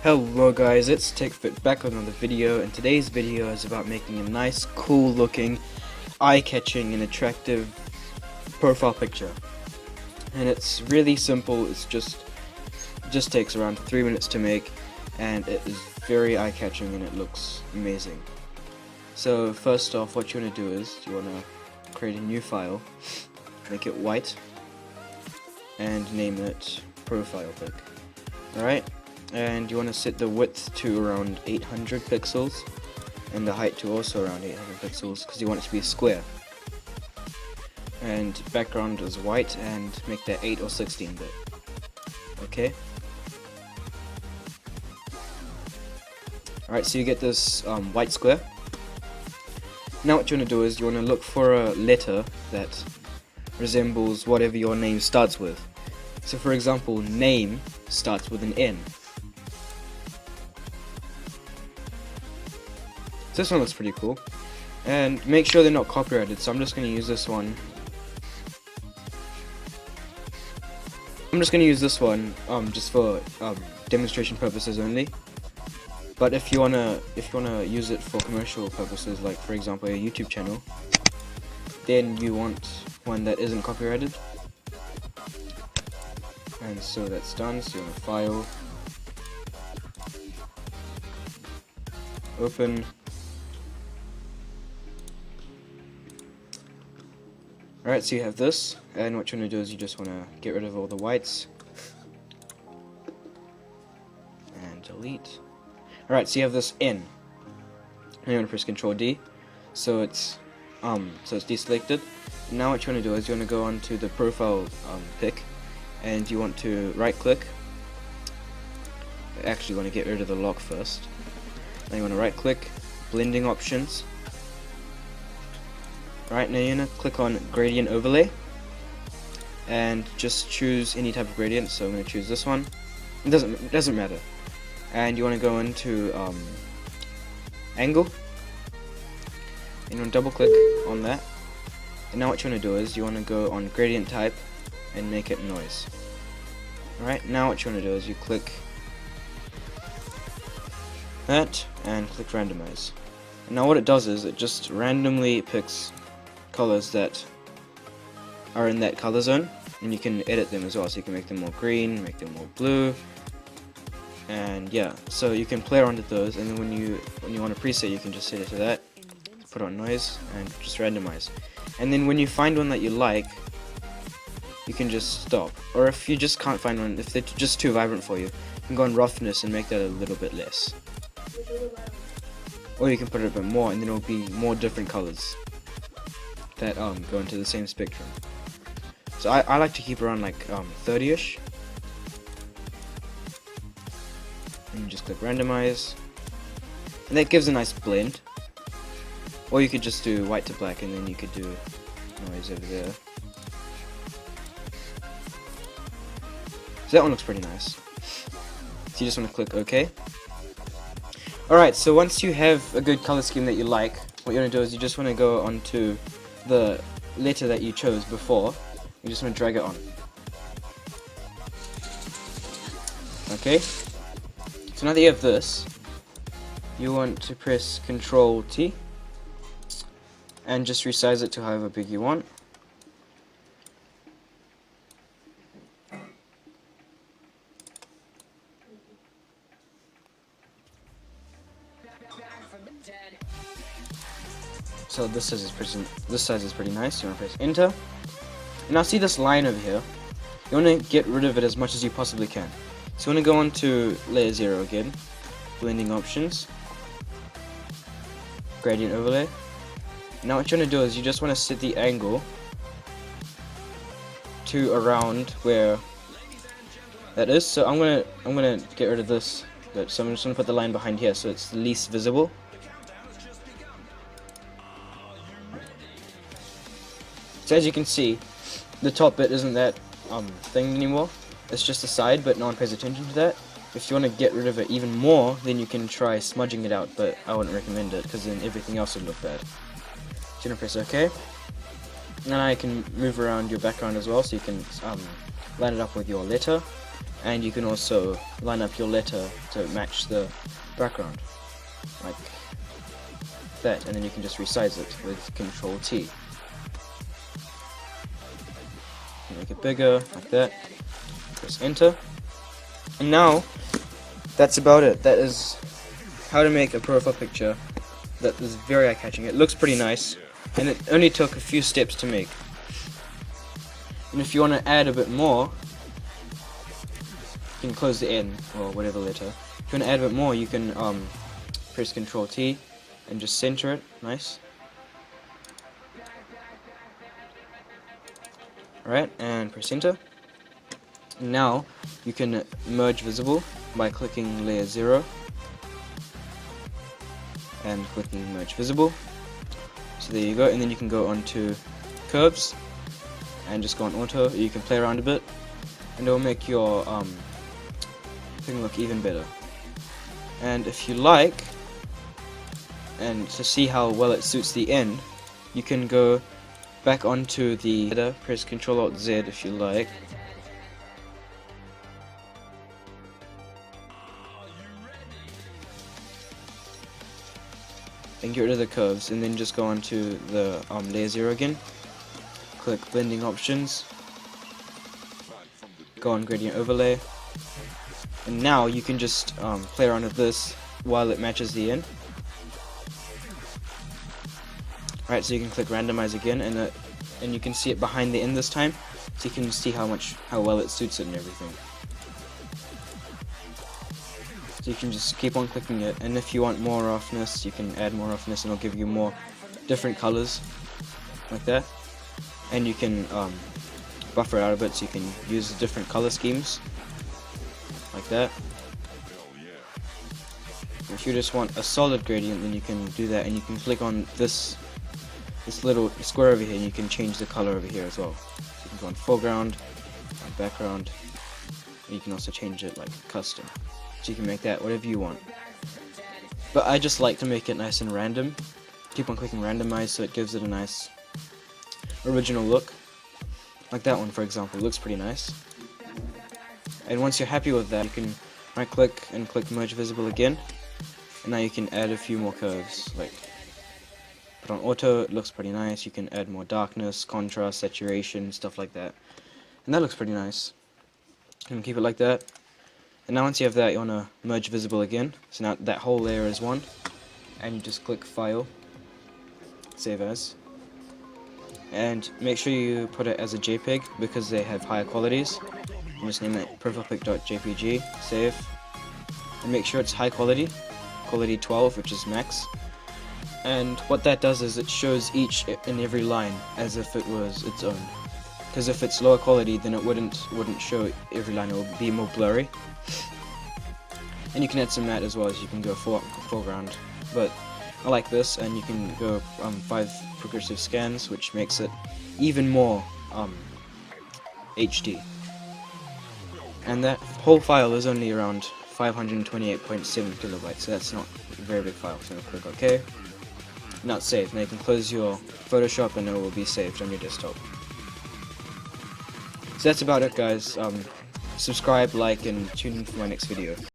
Hello guys, it's TechFit back with another video, and today's video is about making a nice, cool looking, eye-catching and attractive profile picture. And it's really simple, it just takes around 3 minutes to make, and it is very eye-catching and it looks amazing. So first off, what you want to do is, you want to create a new file, make it white, and name it profile pic. Alright? And you want to set the width to around 800 pixels and the height to also around 800 pixels because you want it to be a square. And background is white and make that 8 or 16 bit. Okay? Alright, so you get this white square. Now what you want to do is you want to look for a letter that resembles whatever your name starts with. So for example, name starts with an N. So this one looks pretty cool, and make sure they're not copyrighted, so I'm just going to use this one. Just for demonstration purposes only. But if you wanna use it for commercial purposes, like for example a YouTube channel, then you want one that isn't copyrighted. And so that's done. So you want to file, open. Alright, so you have this, and what you want to do is you just want to get rid of all the whites and delete. Alright, so you have this N, and you want to press Ctrl D, so it's deselected. Now what you want to do is you want to go onto the profile pic, and you want to right click. Actually, you want to get rid of the lock first. Then you want to right click, blending options. Right, now you're going to click on gradient overlay and just choose any type of gradient, so I'm going to choose this one. It doesn't matter. And you want to go into angle, and you want to double click on that. And now what you want to do is you want to go on gradient type and make it noise. Alright, now what you want to do is you click that and click randomize. And now what it does is it just randomly picks colors that are in that color zone, and you can edit them as well, so you can make them more green, make them more blue, and yeah, so you can play around with those. And then when you want a preset, you can just set it to that, put on noise, and just randomize. And then when you find one that you like, you can just stop. Or if you just can't find one, if they're just too vibrant for you, you can go on roughness and make that a little bit less. Or you can put it a bit more, and then it'll be more different colors that go into the same spectrum. So I like to keep around like 30ish. And you just click randomize, and that gives a nice blend. Or you could just do white to black, and then you could do noise over there. So that one looks pretty nice. So you just want to click OK. Alright, so once you have a good color scheme that you like, what you want to do is you just want to go onto the letter that you chose before. You just want to drag it on. Okay. So now that you have this, you want to press Ctrl T and just resize it to however big you want. So this size is pretty nice. You want to press enter. And now see this line over here. You want to get rid of it as much as you possibly can. So you want to go on to layer 0 again, blending options, gradient overlay. Now what you want to do is you just want to set the angle to around where that is. So I'm gonna get rid of this bit. So I'm just gonna put the line behind here so it's the least visible. So as you can see, the top bit isn't that thing anymore. It's just the side, but no one pays attention to that. If you want to get rid of it even more, then you can try smudging it out, but I wouldn't recommend it because then everything else would look bad. So you're going to press OK. And I can move around your background as well, so you can line it up with your letter. and you can also line up your letter to match the background, like that, and then you can just resize it with Control T. Make it bigger, like that. Press enter. And now, that's about it. That is how to make a profile picture that is very eye-catching. It looks pretty nice, and it only took a few steps to make. And if you want to add a bit more, you can close the N, or whatever letter. If you want to add a bit more, you can press Control T and just center it, nice. Alright, and press enter. Now, you can merge visible by clicking layer 0 and clicking merge visible. So there you go, and then you can go on to curves and just go on auto. You can play around a bit and it will make your thing look even better. And if you like, and to see how well it suits the end, you can go back onto the header, press Ctrl Alt Z if you like. And get rid of the curves, and then just go onto the layer 0 again. Click blending options. Go on gradient overlay. And now you can just play around with this while it matches the end. Alright, so you can click randomize again, and you can see it behind the end this time, so you can see how well it suits it and everything. So you can just keep on clicking it, and if you want more roughness, you can add more roughness, and it'll give you more different colors, like that. And you can buffer it out a bit, so you can use the different color schemes, like that. If you just want a solid gradient, then you can do that, and you can click on this little square over here, and you can change the color over here as well. So you can go on foreground, on background, and you can also change it like custom. So you can make that whatever you want. But I just like to make it nice and random. Keep on clicking randomize so it gives it a nice original look. Like that one, for example, looks pretty nice. And once you're happy with that, you can right click and click merge visible again. And now you can add a few more curves, like put on auto. It looks pretty nice. You can add more darkness, contrast, saturation, stuff like that. And that looks pretty nice. You can keep it like that. And now once you have that, you want to merge visible again. So now that whole layer is one. And you just click file, save as. And make sure you put it as a JPEG because they have higher qualities. You just name it profilepic.jpg, save. And make sure it's high quality, quality 12, which is max. And what that does is it shows each and every line as if it was its own. Because if it's lower quality, then it wouldn't show every line, it would be more blurry. And you can add some matte as well, as you can go foreground. But I like this, and you can go 5 progressive scans, which makes it even more HD. And that whole file is only around 528.7 kilobytes, so that's not a very big file. So click OK. Now it's saved. Now you can close your Photoshop and it will be saved on your desktop. So that's about it, guys. Subscribe, like, and tune in for my next video.